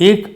$1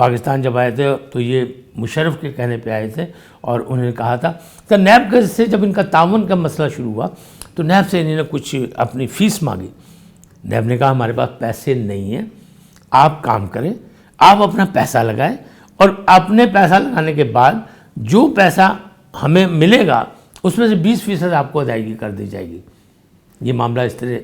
پاکستان جب آئے تھے تو یہ مشرف کے کہنے پہ آئے تھے اور انہوں نے کہا تھا تو نیب سے جب ان کا تعاون کا مسئلہ شروع ہوا تو نیب سے انہوں نے کچھ اپنی فیس مانگی. نیب نے کہا ہمارے پاس پیسے نہیں ہیں, آپ کام کریں, آپ اپنا پیسہ لگائیں اور اپنے پیسہ لگانے کے بعد جو پیسہ ہمیں ملے گا اس میں سے 20% آپ کو ادائیگی کر دی جائے گی. یہ معاملہ اس طرح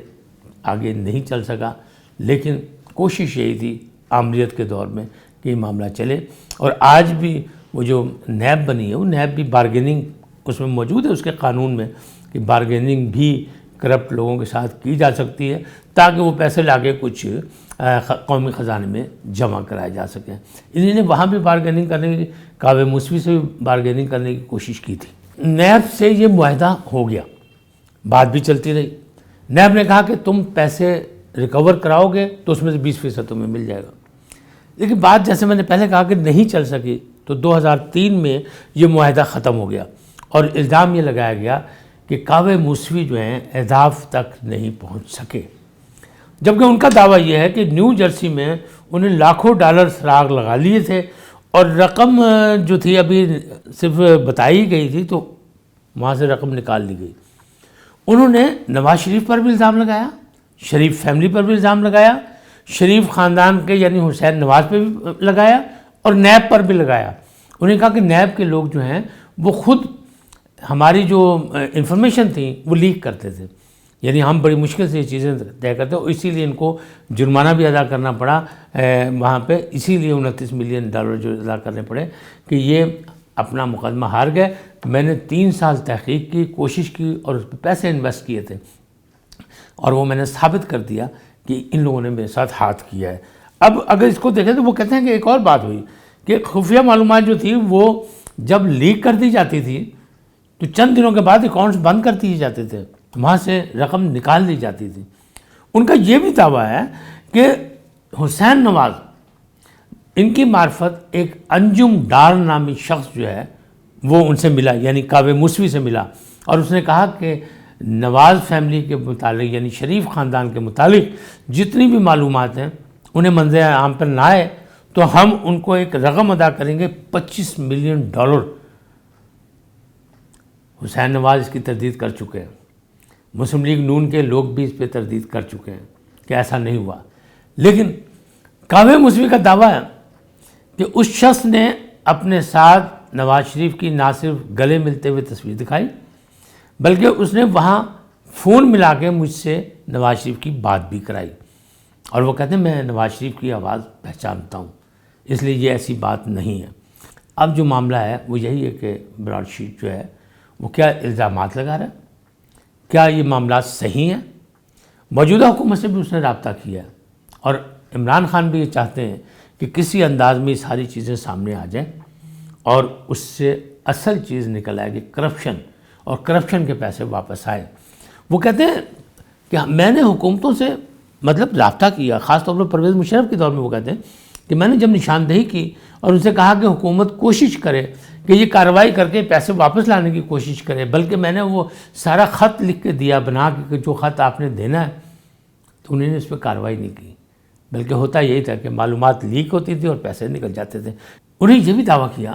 آگے نہیں چل سکا, لیکن کوشش یہی تھی آمریت کے دور میں کہ یہ معاملہ چلے. اور آج بھی وہ جو نیب بنی ہے وہ نیب بھی بارگیننگ اس میں موجود ہے, اس کے قانون میں کہ بارگیننگ بھی کرپٹ لوگوں کے ساتھ کی جا سکتی ہے تاکہ وہ پیسے لا کے کچھ قومی خزانے میں جمع کرائے جا سکیں. انہوں نے وہاں بھی بارگیننگ کرنے کی, کاوے موسوی سے بھی بارگیننگ کرنے کی کوشش کی تھی. نیب سے یہ معاہدہ ہو گیا, بات بھی چلتی رہی. نیب نے کہا کہ تم پیسے ریکور کراؤ گے تو اس میں سے 20% تمہیں مل جائے گا. لیکن بات جیسے میں نے پہلے کہا کہ نہیں چل سکی تو 2003 میں یہ معاہدہ ختم ہو گیا اور الزام یہ لگایا گیا کہ کاوے موسوی جو ہیں اہداف تک نہیں پہنچ سکے, جبکہ ان کا دعویٰ یہ ہے کہ نیو جرسی میں انہیں لاکھوں ڈالر سراغ لگا لیے تھے اور رقم جو تھی ابھی صرف بتائی گئی تھی تو وہاں سے رقم نکال لی گئی. انہوں نے نواز شریف پر بھی الزام لگایا, شریف فیملی پر بھی الزام لگایا, شریف خاندان کے یعنی حسین نواز پہ بھی لگایا اور نیب پر بھی لگایا. انہوں نے کہا کہ نیب کے لوگ جو ہیں وہ خود ہماری جو انفارمیشن تھیں وہ لیک کرتے تھے, یعنی ہم بڑی مشکل سے یہ چیزیں طے کرتے اور اسی لیے ان کو جرمانہ بھی ادا کرنا پڑا وہاں پہ, اسی لیے $29 ملین جو ادا کرنے پڑے کہ یہ اپنا مقدمہ ہار گئے. میں نے 3 سال تحقیق کی, کوشش کی اور اس پہ پیسے انویسٹ کیے تھے اور وہ میں نے ثابت کر دیا کہ ان لوگوں نے میرے ساتھ ہاتھ کیا ہے. اب اگر اس کو دیکھیں تو وہ کہتے ہیں کہ ایک اور بات ہوئی کہ خفیہ معلومات جو تھی وہ جب لیک کر دی جاتی تھی تو چند دنوں کے بعد اکاؤنٹس بند کر دیے جاتے تھے, وہاں سے رقم نکال دی جاتی تھی. ان کا یہ بھی دعویٰ ہے کہ حسین نواز ان کی معرفت ایک انجم ڈار نامی شخص جو ہے وہ ان سے ملا, یعنی کاوے موسوی سے ملا, اور اس نے کہا کہ نواز فیملی کے متعلق یعنی شریف خاندان کے متعلق جتنی بھی معلومات ہیں انہیں منظر عام پر نہ آئے تو ہم ان کو ایک رقم ادا کریں گے $25 ملین. حسین نواز اس کی تردید کر چکے ہیں, مسلم لیگ نون کے لوگ بھی اس پہ تردید کر چکے ہیں کہ ایسا نہیں ہوا. لیکن کاوے موسوی کا دعویٰ ہے کہ اس شخص نے اپنے ساتھ نواز شریف کی نہ صرف گلے ملتے ہوئے تصویر دکھائی بلکہ اس نے وہاں فون ملا کے مجھ سے نواز شریف کی بات بھی کرائی, اور وہ کہتے ہیں میں نواز شریف کی آواز پہچانتا ہوں, اس لیے یہ ایسی بات نہیں ہے. اب جو معاملہ ہے وہ یہی ہے کہ براڈ شیٹ جو ہے وہ کیا الزامات لگا رہا ہے, کیا یہ معاملات صحیح ہیں. موجودہ حکومت سے بھی اس نے رابطہ کیا ہے اور عمران خان بھی یہ چاہتے ہیں کہ کسی انداز میں یہ ساری چیزیں سامنے آ جائیں اور اس سے اصل چیز نکل آئے گی کرپشن, اور کرپشن کے پیسے واپس آئے. وہ کہتے ہیں کہ میں نے حکومتوں سے مطلب رابطہ کیا, خاص طور پر پرویز مشرف کے دور میں وہ کہتے ہیں کہ میں نے جب نشاندہی کی اور ان سے کہا کہ حکومت کوشش کرے کہ یہ کارروائی کر کے پیسے واپس لانے کی کوشش کرے, بلکہ میں نے وہ سارا خط لکھ کے دیا بنا کے کہ جو خط آپ نے دینا ہے, تو انہوں نے اس پہ کارروائی نہیں کی, بلکہ ہوتا یہی تھا کہ معلومات لیک ہوتی تھی اور پیسے نکل جاتے تھے. انہیں یہ بھی دعویٰ کیا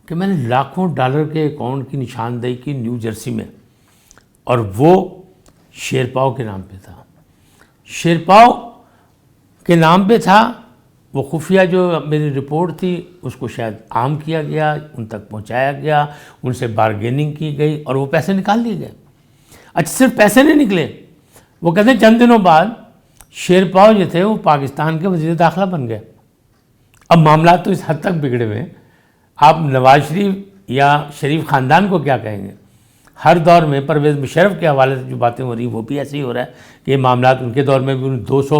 کہ میں نے لاکھوں ڈالر کے اکاؤنٹ کی نشاندہی کی نیو جرسی میں, اور وہ شیرپاؤ کے نام پہ تھا. شیرپاؤ کے نام پہ تھا, وہ خفیہ جو میری رپورٹ تھی اس کو شاید عام کیا گیا, ان تک پہنچایا گیا, ان سے بارگیننگ کی گئی اور وہ پیسے نکال لیے گئے. اچھا صرف پیسے نہیں نکلے, وہ کہتے ہیں چند دنوں بعد شیرپاؤ جو تھے وہ پاکستان کے وزیر داخلہ بن گئے. اب معاملات تو اس حد تک بگڑے ہوئے ہیں, آپ نواز شریف یا شریف خاندان کو کیا کہیں گے. ہر دور میں پرویز مشرف کے حوالے سے جو باتیں ہو رہی ہیں وہ بھی ایسے ہی ہو رہا ہے کہ یہ معاملات ان کے دور میں بھی 200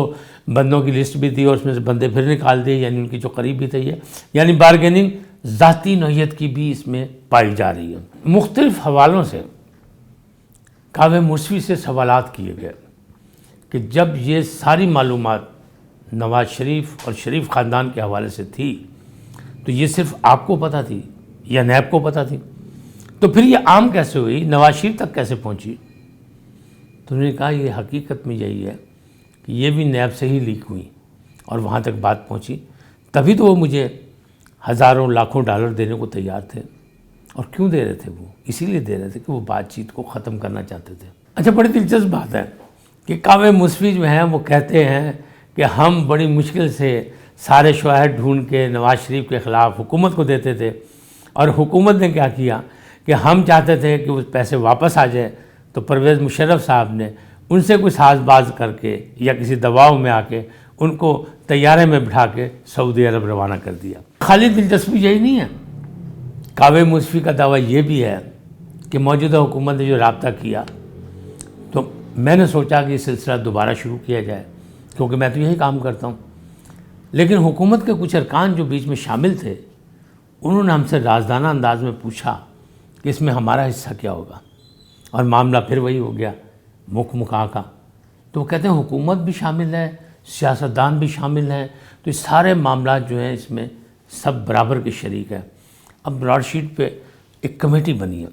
بندوں کی لسٹ بھی تھی اور اس میں سے بندے پھر نکال دیے, یعنی ان کی جو قریب بھی تھی, یعنی بارگیننگ ذاتی نوعیت کی بھی اس میں پائی جا رہی ہے. مختلف حوالوں سے کاوے موسوی سے سوالات کیے گئے کہ جب یہ ساری معلومات نواز شریف اور شریف خاندان کے حوالے سے تھی تو یہ صرف آپ کو پتہ تھی یا نیب کو پتہ تھی, تو پھر یہ عام کیسے ہوئی, نواز شریف تک کیسے پہنچی. تو انہوں نے کہا یہ حقیقت میں یہی ہے کہ یہ بھی نیب سے ہی لیک ہوئی اور وہاں تک بات پہنچی, تبھی تو وہ مجھے ہزاروں لاکھوں ڈالر دینے کو تیار تھے. اور کیوں دے رہے تھے؟ وہ اسی لیے دے رہے تھے کہ وہ بات چیت کو ختم کرنا چاہتے تھے. اچھا، بڑی دلچسپ بات ہے کہ کعبہ مصفی جو ہیں وہ کہتے ہیں کہ ہم بڑی مشکل سے سارے شواہد ڈھونڈ کے نواز شریف کے خلاف حکومت کو دیتے تھے، اور حکومت نے کیا کیا کہ ہم چاہتے تھے کہ وہ پیسے واپس آ جائے، تو پرویز مشرف صاحب نے ان سے کوئی ساز باز کر کے یا کسی دباؤ میں آ کے ان کو طیارے میں بٹھا کے سعودی عرب روانہ کر دیا. خالی دلچسپی یہی نہیں ہے، کعبہ مصفی کا دعویٰ یہ بھی ہے کہ موجودہ حکومت نے جو رابطہ کیا، تو میں نے سوچا کہ یہ سلسلہ دوبارہ شروع کیا جائے، کیونکہ میں تو یہی کام کرتا ہوں. لیکن حکومت کے کچھ ارکان جو بیچ میں شامل تھے، انہوں نے ہم سے رازدانہ انداز میں پوچھا کہ اس میں ہمارا حصہ کیا ہوگا، اور معاملہ پھر وہی ہو گیا مکا کا. تو وہ کہتے ہیں حکومت بھی شامل ہے، سیاستدان بھی شامل ہیں، تو یہ سارے معاملات جو ہیں اس میں سب برابر کے شریک ہیں. اب براڈ شیٹ پہ ایک کمیٹی بنی ہے،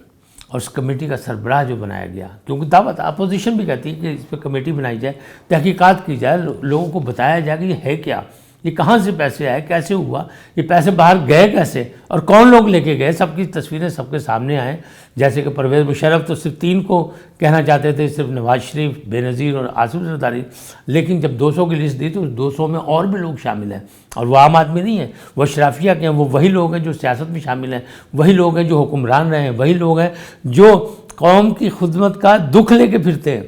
اور اس کمیٹی کا سربراہ جو بنایا گیا، کیونکہ دعوت اپوزیشن بھی کہتی ہے کہ اس پہ کمیٹی بنائی جائے، تحقیقات کی جائے، لوگوں کو بتایا جائے کہ یہ ہے کیا، یہ کہاں سے پیسے آئے، کیسے ہوا، یہ پیسے باہر گئے کیسے، اور کون لوگ لے کے گئے. سب کی تصویریں سب کے سامنے آئیں. جیسے کہ پرویز مشرف تو صرف 3 کو کہنا چاہتے تھے، صرف نواز شریف، بے نظیر اور آصف زرداری، لیکن جب 200 کی لسٹ دی تو 200 میں اور بھی لوگ شامل ہیں، اور وہ عام آدمی نہیں ہیں، وہ اشرافیہ کے ہیں. وہ وہی لوگ ہیں جو سیاست میں شامل ہیں، وہی لوگ ہیں جو حکمران رہے ہیں، وہی لوگ ہیں جو قوم کی خدمت کا دکھ لے کے پھرتے ہیں.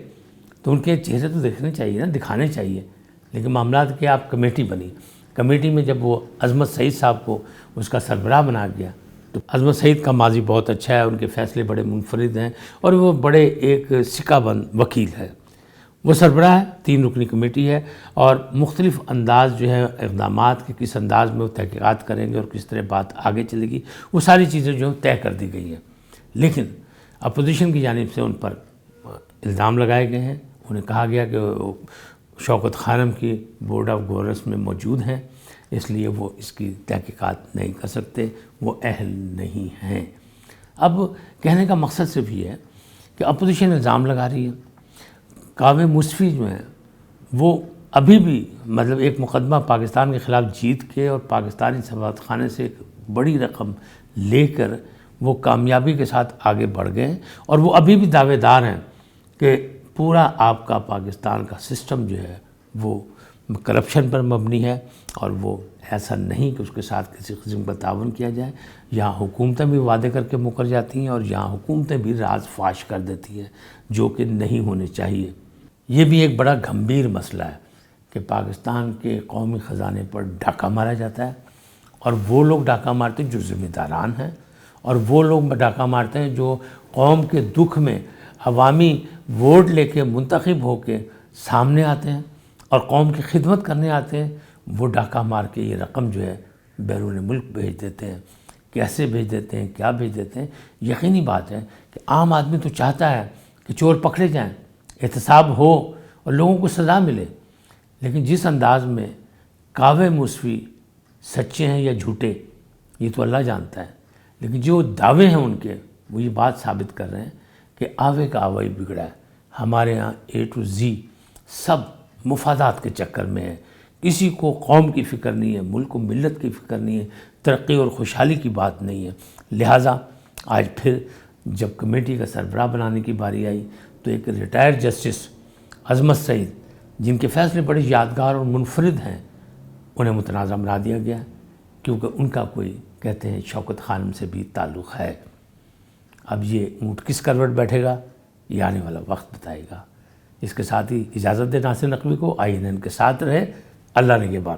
تو ان کے چہرے تو دیکھنے چاہیے نا، دکھانے چاہیے. لیکن معاملات کہ آپ کمیٹی بنی، کمیٹی میں جب وہ عظمت سعید صاحب کو اس کا سربراہ بنا گیا، تو عظمت سعید کا ماضی بہت اچھا ہے، ان کے فیصلے بڑے منفرد ہیں، اور وہ بڑے ایک سکہ بند وکیل ہے. وہ سربراہ ہے، 3 رکنی کمیٹی ہے، اور مختلف انداز جو ہے اقدامات کے کس انداز میں وہ تحقیقات کریں گے اور کس طرح بات آگے چلے گی، وہ ساری چیزیں جو طے کر دی گئی ہیں. لیکن اپوزیشن کی جانب سے ان پر الزام لگائے گئے ہیں. انہیں کہا گیا کہ شوکت خانم کی بورڈ آف گورننس میں موجود ہیں، اس لیے وہ اس کی تحقیقات نہیں کر سکتے، وہ اہل نہیں ہیں. اب کہنے کا مقصد صرف یہ ہے کہ اپوزیشن الزام لگا رہی ہے. کعبہ مصفی جو ہیں وہ ابھی بھی مطلب ایک مقدمہ پاکستان کے خلاف جیت کے اور پاکستانی سفارت خانے سے ایک بڑی رقم لے کر وہ کامیابی کے ساتھ آگے بڑھ گئے ہیں، اور وہ ابھی بھی دعوے دار ہیں کہ پورا آپ کا پاکستان کا سسٹم جو ہے وہ کرپشن پر مبنی ہے، اور وہ ایسا نہیں کہ اس کے ساتھ کسی قسم کا تعاون کیا جائے. یہاں حکومتیں بھی وعدے کر کے مکر جاتی ہیں، اور یہاں حکومتیں بھی راز فاش کر دیتی ہیں، جو کہ نہیں ہونے چاہیے. یہ بھی ایک بڑا گھمبیر مسئلہ ہے کہ پاکستان کے قومی خزانے پر ڈاکہ مارا جاتا ہے، اور وہ لوگ ڈاکہ مارتے ہیں جو ذمہ داران ہیں، اور وہ لوگ ڈاکہ مارتے ہیں جو قوم کے دکھ میں عوامی ووٹ لے کے منتخب ہو کے سامنے آتے ہیں اور قوم کی خدمت کرنے آتے ہیں. وہ ڈاکہ مار کے یہ رقم جو ہے بیرون ملک بھیج دیتے ہیں. کیسے بھیج دیتے ہیں، کیا بھیج دیتے ہیں؟ یقینی بات ہے کہ عام آدمی تو چاہتا ہے کہ چور پکڑے جائیں، احتساب ہو اور لوگوں کو سزا ملے. لیکن جس انداز میں کعبہ مصفی سچے ہیں یا جھوٹے یہ تو اللہ جانتا ہے، لیکن جو دعوے ہیں ان کے وہ یہ بات ثابت کر رہے ہیں کہ آوے کا آوا ہی بگڑا ہے. ہمارے ہاں A to Z سب مفادات کے چکر میں ہے. کسی کو قوم کی فکر نہیں ہے، ملک و ملت کی فکر نہیں ہے، ترقی اور خوشحالی کی بات نہیں ہے. لہٰذا آج پھر جب کمیٹی کا سربراہ بنانے کی باری آئی تو ایک ریٹائرڈ جسٹس عظمت سعید، جن کے فیصلے بڑے یادگار اور منفرد ہیں، انہیں متنازع بنا دیا گیا، کیونکہ ان کا کوئی کہتے ہیں شوکت خانم سے بھی تعلق ہے. اب یہ اونٹ کس کروٹ بیٹھے گا یہ آنے والا وقت بتائے گا. اس کے ساتھ ہی اجازت دے ناصر نقوی کو. INN کے ساتھ رہے. اللہ نگہبان.